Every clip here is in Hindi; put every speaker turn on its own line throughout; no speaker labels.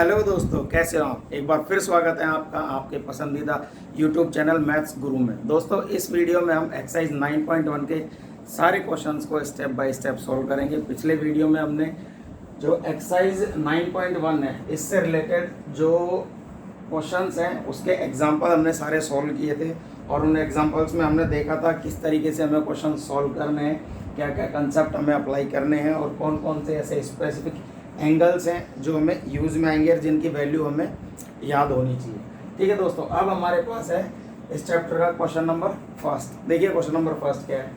हेलो दोस्तों, कैसे हो आप। एक बार फिर स्वागत है आपका आपके पसंदीदा यूट्यूब चैनल मैथ्स गुरु में। दोस्तों, इस वीडियो में हम एक्सरसाइज 9.1 के सारे क्वेश्चंस को स्टेप बाय स्टेप सॉल्व करेंगे। पिछले वीडियो में हमने जो एक्सरसाइज 9.1 है इससे रिलेटेड जो क्वेश्चंस हैं उसके एग्जाम्पल हमने सारे सॉल्व किए थे और उन एग्जाम्पल्स में हमने देखा था किस तरीके से हमें क्वेश्चन सॉल्व करने हैं, क्या क्या कंसेप्ट हमें अप्लाई करने हैं और कौन कौन से ऐसे स्पेसिफिक एंगल्स हैं जो हमें यूज़ में आएंगे और जिनकी वैल्यू हमें याद होनी चाहिए। ठीक है दोस्तों, अब हमारे पास है इस चैप्टर का क्वेश्चन नंबर फर्स्ट। देखिए क्वेश्चन नंबर फर्स्ट क्या है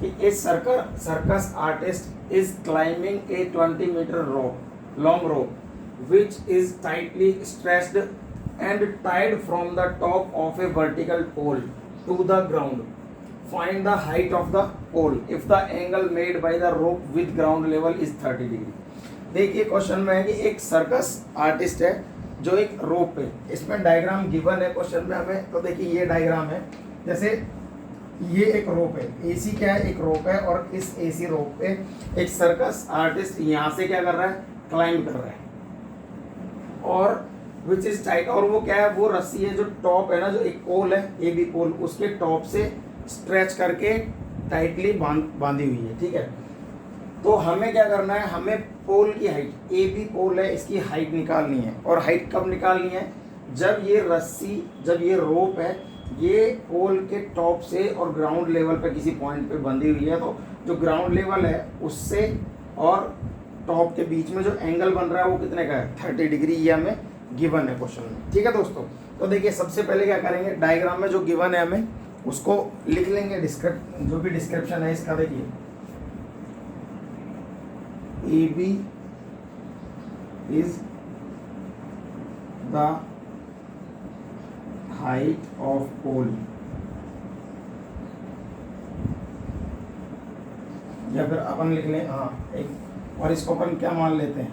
कि a circus artist is climbing a 20 metre rope long rope which is tightly stretched and tied from the top of a vertical pole to the ground. Find the height of the pole if the angle made by the rope with ground level is 30 degree. देखिए क्वेश्चन में है कि एक सर्कस आर्टिस्ट है जो एक रोप पे, इसमें डायग्राम गिवन है क्वेश्चन में हमें। तो देखिए ये डायग्राम है, जैसे ये एक रोप है, एसी क्या है, एक रोप है और इस एसी रोप पे एक सर्कस आर्टिस्ट यहाँ से क्या कर रहा है, क्लाइंब कर रहा है और विच इज टाइट, और वो क्या है, वो रस्सी है जो टॉप है ना, जो एक पोल है ए बी पोल, उसके टॉप से स्ट्रेच करके टाइटली बांधी हुई है। ठीक है, तो हमें क्या करना है, हमें पोल की हाइट, ए बी पोल है इसकी हाइट निकालनी है। और हाइट कब निकालनी है, जब ये रस्सी, जब ये रोप है ये पोल के टॉप से और ग्राउंड लेवल पे किसी पॉइंट पे बंधी हुई है, तो जो ग्राउंड लेवल है उससे और टॉप के बीच में जो एंगल बन रहा है वो कितने का है, 30 डिग्री। ये हमें गिवन है क्वेश्चन में। ठीक है दोस्तों, तो देखिए सबसे पहले क्या करेंगे, डायग्राम में जो गिवन है हमें उसको लिख लेंगे, जो भी डिस्क्रिप्शन है इसका। देखिए AB is the height of pole, या फिर अपन लिख लें एक, और इसको अपन क्या मान लेते हैं,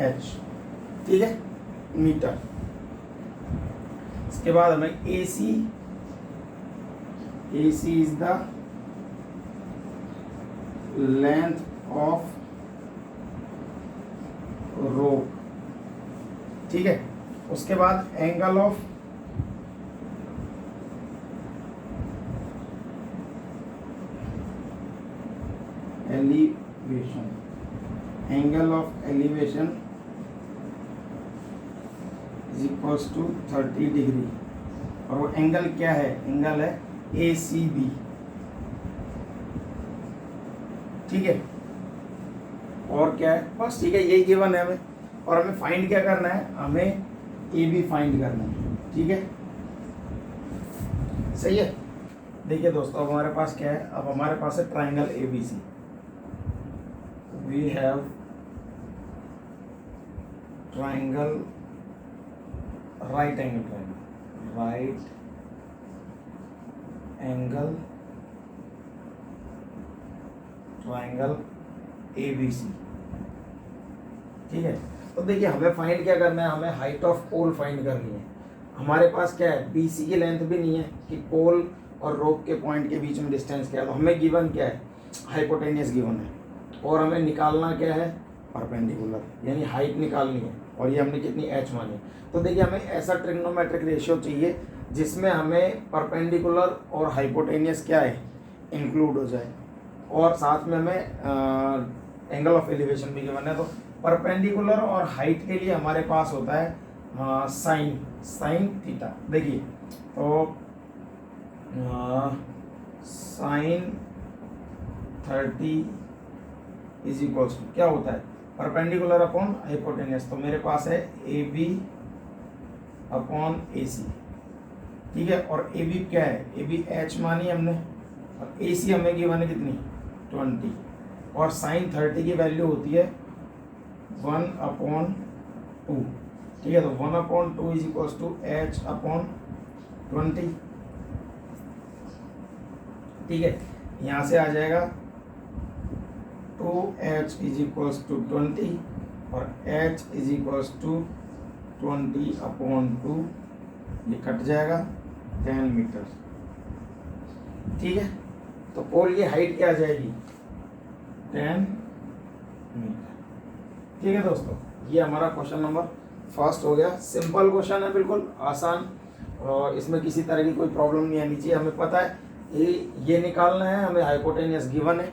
H। ठीक है, मीटर। इसके बाद हमें AC is the length of rope. ठीक है, उसके बाद angle of elevation, angle of elevation is equals to 30 degree. और वो एंगल क्या है, एंगल है ACB। ठीक है, और क्या है, बस ठीक है, यही गिवन है हमें। और हमें फाइंड क्या करना है, हमें ए बी फाइंड करना है। ठीक है, सही है। देखिए दोस्तों, अब हमारे पास क्या है, अब हमारे पास है triangle ABC। We have triangle, right angle triangle, right angle triangle ABC। ठीक है, तो देखिए हमें फाइंड क्या करना है, हमें हाइट ऑफ पोल फाइंड करनी है। हमारे पास क्या है, BC की लेंथ भी नहीं है कि पोल और रोप के पॉइंट के बीच में डिस्टेंस क्या है। तो हमें गिवन क्या है, हाइपोटेनियस गिवन है और हमें निकालना क्या है, परपेंडिकुलर, यानी हाइट निकालनी है। और ये हमने कितनी H मानी। तो देखिए हमें ऐसा ट्रिग्नोमेट्रिक रेशियो चाहिए जिसमें हमें परपेंडिकुलर और हाइपोटेनियस क्या है, इंक्लूड हो जाए, और साथ में हमें एंगल ऑफ एलिवेशन भी गिवन है। तो परपेंडिकुलर और हाइट के लिए हमारे पास होता है साइन थीटा। देखिए तो साइन 30 इज इक्वल्स टू क्या होता है, परपेंडिकुलर अपॉन हाइपोटेनियस। तो मेरे पास है AB अपॉन AC। ठीक है, और AB क्या है, AB H मानी हमने और AC हमें गिवन है कितनी, 20। और साइन 30 की वैल्यू होती है 1/2। ठीक है, तो 1/2 is equals to H upon 20। ठीक है, यहाँ से आ जाएगा 2H इज इक्वल्स टू 20 और H इज इक्वल्स टू 20/2, ये कट जाएगा 10 मीटर। ठीक है, तो पोल की हाइट क्या आ जाएगी, 10 मीटर। ठीक है दोस्तों, ये हमारा क्वेश्चन नंबर फर्स्ट हो गया। सिंपल क्वेश्चन है, बिल्कुल आसान, और इसमें किसी तरह की कोई प्रॉब्लम नहीं आनी चाहिए। हमें पता है ये निकालना है, हमें हाइपोटेनियस गिवन है,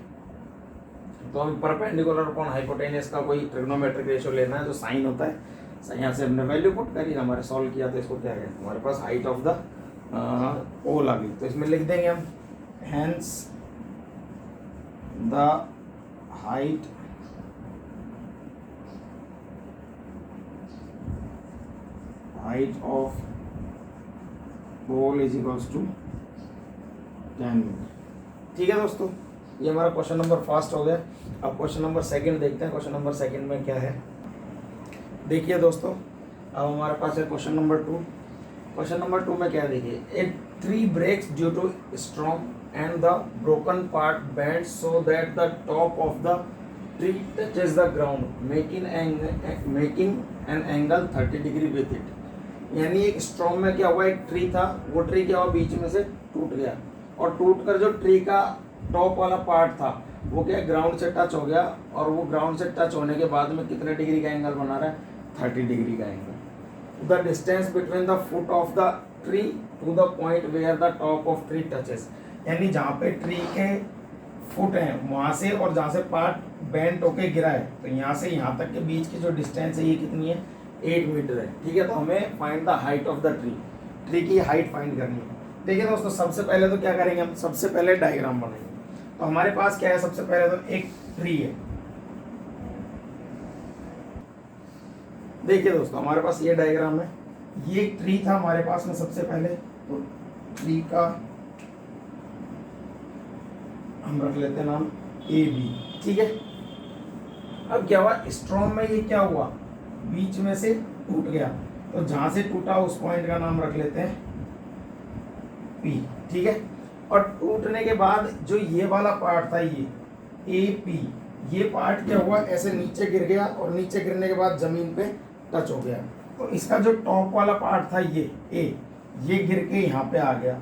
तो हम परपेंडिकुलर अपॉन हाइपोटेनियस का कोई ट्रिग्नोमेट्रिक रेशियो लेना है जो साइन होता है। यहाँ से हमने वैल्यू पुट करी, हमारे सॉल्व किया, तो इसको क्या है, हमारे पास हाइट ऑफ द पोल आ गई। तो इसमें लिख देंगे हम hence the height of pole is equals to 10 metre. ठीक है दोस्तों, ये हमारा क्वेश्चन नंबर फर्स्ट हो गया। अब क्वेश्चन नंबर सेकंड देखते हैं। क्वेश्चन नंबर सेकंड में क्या है, देखिए दोस्तों, अब हमारे पास है क्वेश्चन नंबर 2। क्वेश्चन नंबर 2 में क्या है, देखिए, a tree breaks due to storm and the broken part bends so that the top of the tree touches the ground making an angle 30 degree with it. यानी एक स्ट्रॉम में क्या हुआ, एक ट्री था, वो ट्री क्या हुआ, बीच में से टूट गया, और टूट कर जो ट्री का टॉप वाला पार्ट था वो क्या ग्राउंड से टच हो गया, और वो ग्राउंड से टच होने के बाद में कितने डिग्री का एंगल बना रहा है, 30 डिग्री का angle. The distance between the foot of the tree to the point where the top of tree touches. यानी जहाँ पे ट्री के फुट हैं वहाँ से और जहाँ से पार्ट बेंट होके गिरा है, तो यहाँ से यहाँ तक के बीच की जो डिस्टेंस है ये कितनी है, 8 मीटर है। ठीक है, तो हमें find the height of the tree की हाइट फाइंड करनी है। देखिए दोस्तों, सबसे पहले तो क्या करेंगे हम, सबसे पहले डायग्राम बनाएंगे। तो हमारे पास क्या है, सबसे पहले तो एक ट्री है। देखिए दोस्तों, हमारे पास ये डायग्राम है, ये ट्री था हमारे पास में सबसे पहले। तो ट्री का हम रख लेते हैं नाम ए बी। ठीक है, अब क्या हुआ, स्ट्रॉम में ये क्या हुआ, बीच में से टूट गया, तो जहां से टूटा उस पॉइंट का नाम रख लेते हैं पी। ठीक है, और टूटने के बाद जो ये वाला पार्ट था, ये ए पी, ये पार्ट क्या हुआ, ऐसे नीचे गिर गया, और नीचे गिरने के बाद जमीन पे टच हो गया। तो इसका जो टॉप वाला पार्ट था ये ए, ये गिर के यहाँ पे आ गया,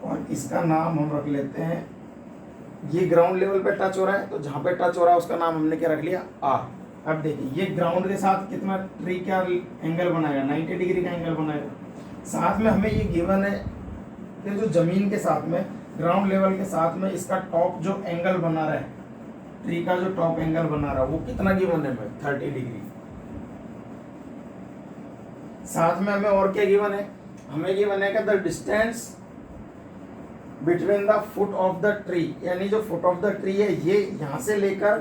और इसका नाम हम रख लेते हैं, ये ग्राउंड लेवल पे टच हो रहा है, तो जहाँ पे टच हो रहा है उसका नाम हमने क्या रख लिया, आर। अब देखिए, ये ग्राउंड के साथ कितना ट्री क्या एंगल बनाएगा, 90 डिग्री का एंगल बनाएगा। साथ में हमें ये गिवन है कि जो जमीन के साथ में, ग्राउंड लेवल के साथ में इसका टॉप जो एंगल बना रहा है, ट्री का जो टॉप एंगल बना रहा है वो कितना गिवन है, 30 डिग्री। साथ में हमें और क्या गिवन है, हमें गिवन है कि the distance between the foot of the tree, यानी जो फुट ऑफ द ट्री है ये यहाँ से लेकर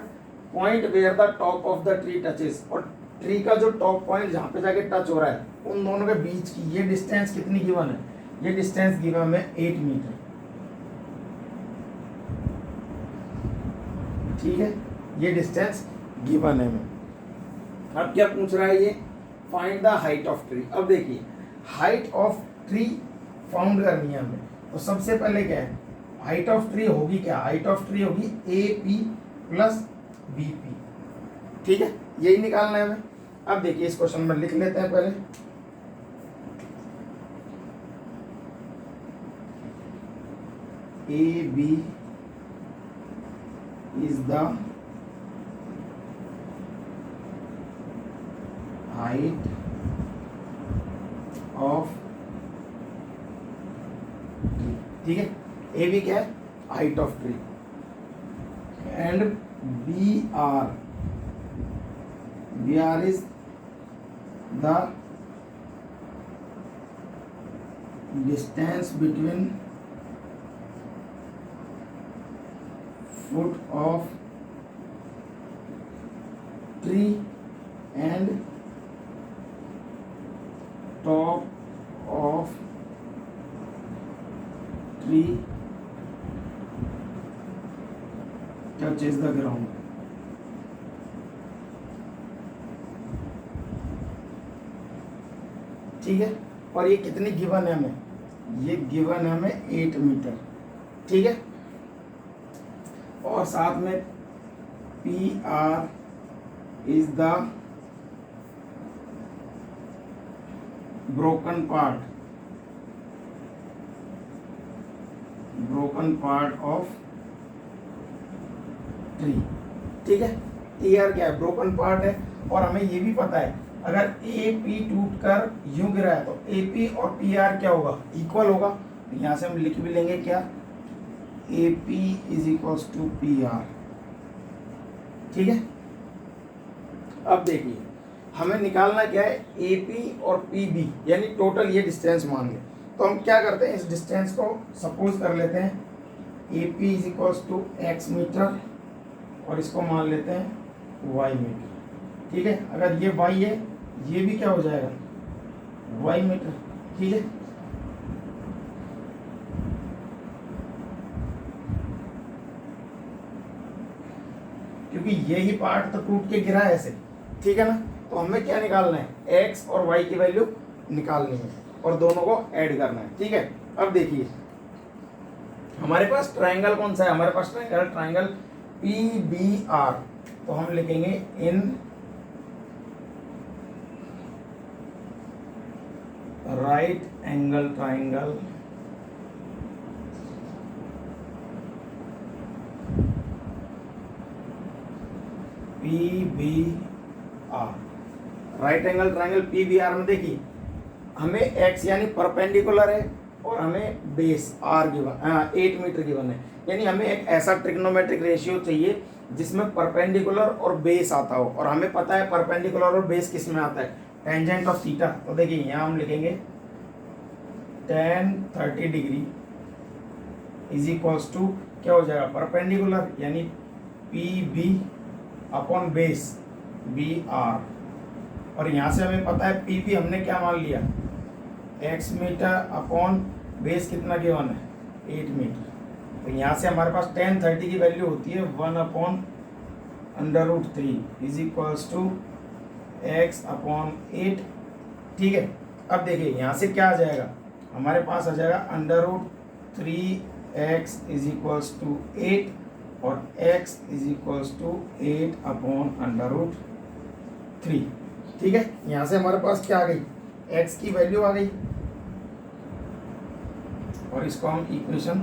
point where the top of the tree touches, और ट्री का जो टॉप पॉइंट जहाँ पे जाके टच हो रहा है उन दोनों के बीच की ये डिस्टेंस कितनी गिवन है, ये डिस्टेंस गिवन है 8 मीटर। ठीक है, ये डिस्टेंस गिवन है हमें। अब क्या पूछ रहा है ये, find the height of tree. अब देखिए, हाइट ऑफ ट्री फाउंड करनी है हमें, तो सबसे पहले क्या है, हाइट ऑफ ट्री होगी क्या, हाइट ऑफ ट्री होगी A P plus B P. ठीक है, यही निकालना है हमें। अब देखिए, इस क्वेश्चन में लिख लेते हैं पहले, A B is the height of, ठीक है, ए बी क्या है, height of tree, and B R is the distance between foot of tree and top of tree touches the ground। ठीक है, और ये कितनी गिवन है हमें, ये गिवन है हमें 8 मीटर। ठीक है, और साथ में P R is the broken part of tree. ठीक है, टी आर क्या है, ब्रोकन पार्ट है, और हमें ये भी पता है अगर ए पी टूट कर यूं गिरा है तो ए पी और पी आर क्या होगा, इक्वल होगा। तो यहाँ से हम लिख भी लेंगे क्या, A P is equals to P R. ठीक है, अब देखिए हमें निकालना क्या है, ए पी और पी बी यानी टोटल ये डिस्टेंस मान लें। तो हम क्या करते हैं, इस डिस्टेंस को सपोज कर लेते हैं A P is equals to X metre और इसको मान लेते हैं वाई मीटर। ठीक है, अगर ये वाई है ये भी क्या हो जाएगा, वाई मीटर। ठीक है, क्योंकि यही पार्ट तो टूट के गिरा है ऐसे। ठीक है ना, तो हमें क्या निकालना है, एक्स और वाई की वैल्यू निकालनी है और दोनों को ऐड करना है। ठीक है, अब देखिए हमारे पास ट्रायंगल कौन सा है, हमारे पास ट्रायंगल पी बी आर। तो हम लिखेंगे in right angle triangle P B R, right angle triangle P B R में देखिए हमें एक्स यानी परपेंडिकुलर है और हमें base R given 8 metre given है। यानी हमें एक ऐसा ट्रिग्नोमेट्रिक रेशियो चाहिए जिसमें परपेंडिकुलर और बेस आता हो, और हमें पता है परपेंडिकुलर और बेस किस में आता है, टेंजेंट ऑफ थीटा। तो देखिए यहाँ हम लिखेंगे tan 30 degree is equals to क्या हो जाएगा, परपेंडिकुलर यानी P B upon base B R, और यहाँ से हमें पता है पी बी हमने क्या मान लिया, एक्स मीटर अपॉन बेस कितना गिवन है, 8 मीटर। तो यहाँ से हमारे पास tan 30 की वैल्यू होती है 1/√3 is equals to X upon 8। ठीक है, अब देखिए यहाँ से क्या आ जाएगा, हमारे पास आ जाएगा √3x इज इक्वल्स टू 8 और x इज इक्वल्स टू 8/√3। ठीक है, यहाँ से हमारे पास क्या आ गई, x की वैल्यू आ गई और इसको हम इक्वेशन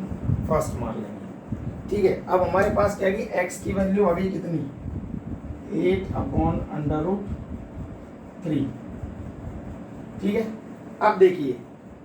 फर्स्ट मान लेंगे। ठीक है, अब हमारे पास क्या है, x की वैल्यू आ गई कितनी, 8/√3। ठीक है, अब देखिए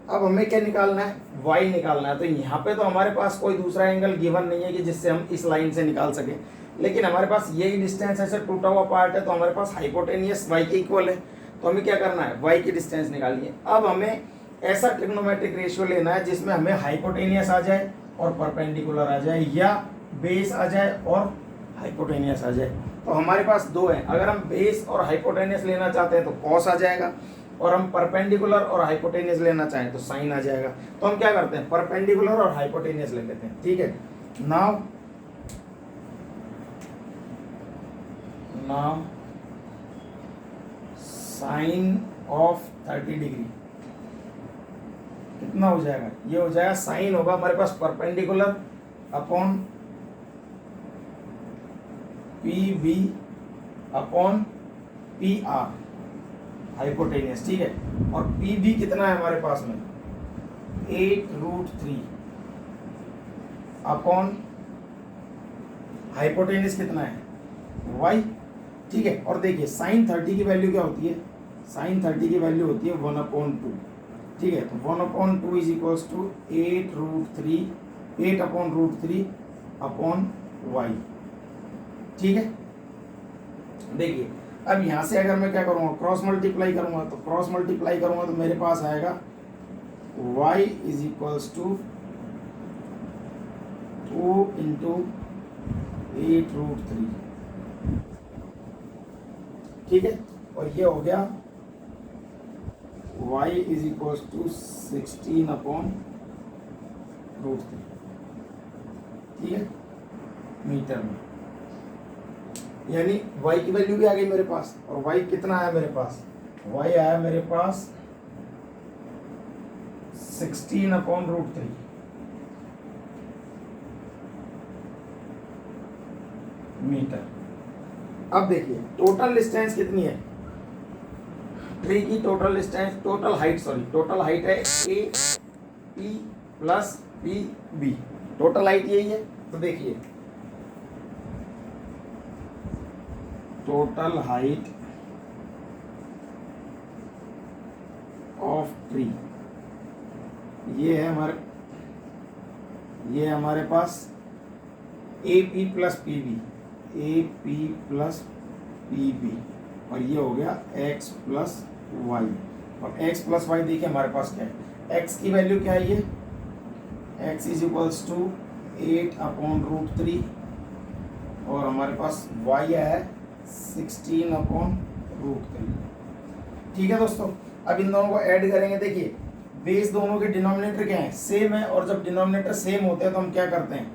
अब हमें क्या निकालना है, y निकालना है। तो यहाँ पे तो हमारे पास कोई दूसरा एंगल गिवन नहीं है कि जिससे हम इस लाइन से निकाल सके, लेकिन हमारे पास यही डिस्टेंस ऐसे टूटा हुआ पार्ट है तो हमारे पास हाइपोटेनियस y के इक्वल है। तो हमें क्या करना है, y की डिस्टेंस निकालनी है। अब हमें ऐसा ट्रिग्नोमेट्रिक रेशियो लेना है जिसमें हमें हाइपोटेनियस आ जाए और परपेंडिकुलर आ जाए, या बेस आ जाए और हाइपोटेनियस आ जाए। तो हमारे पास दो है, अगर हम बेस और हाइपोटेनियस लेना चाहते हैं तो कॉस आ जाएगा, और हम परपेंडिकुलर और हाइपोटेनियस लेना चाहें तो साइन आ जाएगा। तो हम क्या करते हैं, परपेंडिकुलर और हाइपोटेनियस ले लेते हैं। ठीक है, नाउ साइन ऑफ 30 डिग्री कितना हो जाएगा, ये हो जाएगा साइन होगा हमारे पास perpendicular upon P B upon P R hypotenuse. ठीक है, और पी बी कितना है हमारे पास में, 8√3 अपॉन हाइपोटेनियस कितना है, y। ठीक है, और देखिए साइन 30 की वैल्यू क्या होती है, साइन 30 की वैल्यू होती है 1/2। ठीक है, तो 1/2 is equals to 8/√3 upon y। ठीक है, देखिए अब यहाँ से अगर मैं क्या करूँगा, क्रॉस मल्टीप्लाई करूँगा, तो क्रॉस मल्टीप्लाई करूँगा तो मेरे पास आएगा y इज इक्वल्स टू 2 × 8√3। ठीक है, और ये हो गया y इज इक्वल्स टू 16/√3। ठीक है, मीटर में, यानी y की वैल्यू भी आ गई मेरे पास। और y कितना आया मेरे पास, y आया मेरे पास 16/√3 मीटर। अब देखिए टोटल डिस्टेंस कितनी है, ट्री की टोटल डिस्टेंस, टोटल हाइट है A P plus P B, total height यही है। तो देखिए टोटल हाइट ऑफ ट्री, ये है हमारे पास A P plus P B, A P plus P B, और ये हो गया एक्स प्लस वाई। और एक्स प्लस वाई देखिए हमारे पास क्या है, एक्स की वैल्यू क्या है, ये एक्स इज इक्वल्स टू 8/√3 और हमारे पास वाई है 16/√3। ठीक है दोस्तों, अब इन दोनों को ऐड करेंगे। देखिए बेस दोनों के डिनोमिनेटर क्या है, सेम है, और जब डिनोमिनेटर सेम होते हैं तो हम क्या करते हैं,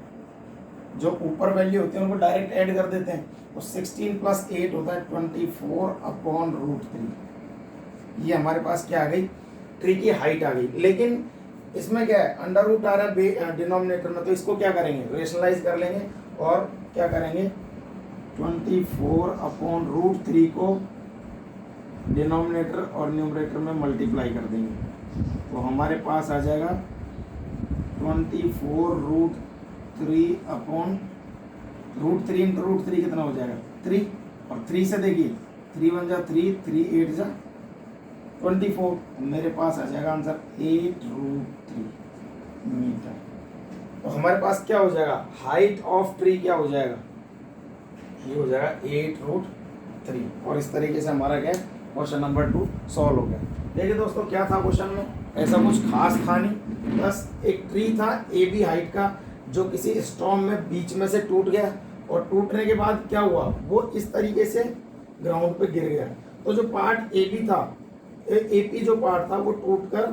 जो ऊपर वैल्यू होती है उनको डायरेक्ट ऐड कर देते हैं। तो 16 + 8 होता है 24/√3। ये हमारे पास क्या आ गई, ट्री की हाइट आ गई। लेकिन इसमें क्या है, अंडर रूट आ रहा है डिनोमिनेटर में, तो इसको क्या करेंगे, रेशनलाइज कर लेंगे और क्या करेंगे, 24/√3 को डिनोमिनेटर और न्यूमरेटर में मल्टीप्लाई कर देंगे। तो हमारे पास आ जाएगा 24√3 इंटू √3 कितना हो जाएगा 3, और 3 से देखिए 3 × 3, 3 8 × 24, मेरे पास आ जाएगा आंसर 8√3 मीटर। तो हमारे पास क्या हो जाएगा, हाइट ऑफ ट्री क्या हो जाएगा, ये हो जाएगा 8√3। और इस तरीके से हमारा क्या है, क्वेश्चन नंबर 2 सॉल्व हो गया। देखिए दोस्तों क्या था क्वेश्चन में, ऐसा कुछ खास था नहीं, बस एक ट्री था ए बी हाइट का जो किसी स्टॉर्म में बीच में से टूट गया, और टूटने के बाद क्या हुआ, वो इस तरीके से ग्राउंड पे गिर गया। तो जो पार्ट ए बी था, ए पी जो पार्ट था वो टूटकर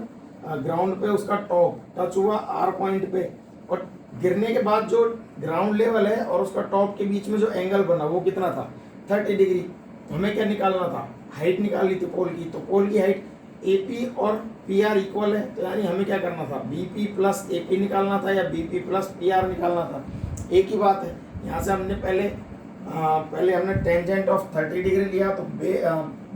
ग्राउंड पे उसका टॉप टच हुआ आर पॉइंट पे, और गिरने के बाद जो ग्राउंड लेवल है और उसका टॉप के बीच में जो एंगल बना वो कितना था 30 डिग्री। हमें क्या निकालना था, हाइट निकालनी थी पोल की। तो पोल की हाइट ए पी और पी आर इक्वल है, तो यानी हमें क्या करना था, B P plus A P निकालना था या B P plus P R निकालना था। एक ही बात है, यहाँ से हमने पहले हमने टेंजेंट ऑफ 30 डिग्री लिया, तो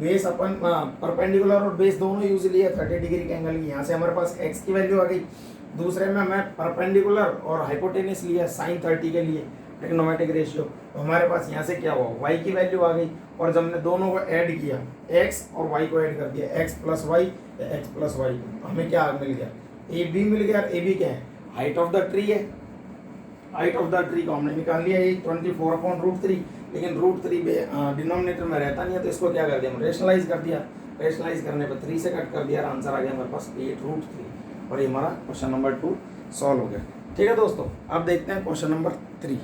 बेस अपन परपेंडिकुलर और बेस दोनों यूज लिया 30 डिग्री के एंगल की। यहाँ से हमारे पास एक्स की वैल्यू आ गई। दूसरे में हमें परपेंडिकुलर और हाइपोटेनियस लिया sin 30 के लिए ट्रिग्नोमेट्रिक रेशियो। तो हमारे पास यहाँ से क्या हुआ, y की वैल्यू आ गई, और जब हमने दोनों को ऐड किया x और y को ऐड कर दिया, x + y या x + y, तो हमें क्या मिल गया, ए बी मिल गया। और ए बी क्या है, हाइट ऑफ द ट्री है। हाइट ऑफ द ट्री को हमने निकाल लिया, ये 24/√3, लेकिन √3 डिनोमिनेटर में रहता नहीं है, तो इसको क्या कर दिया, हम रेशनलाइज कर दिया। रेशनलाइज करने पर 3 से कट कर दिया, आंसर आ गया हमारे पास 8√3। और ये हमारा क्वेश्चन नंबर 2 सॉल्व हो गया। ठीक है दोस्तों, अब देखते हैं क्वेश्चन नंबर 3।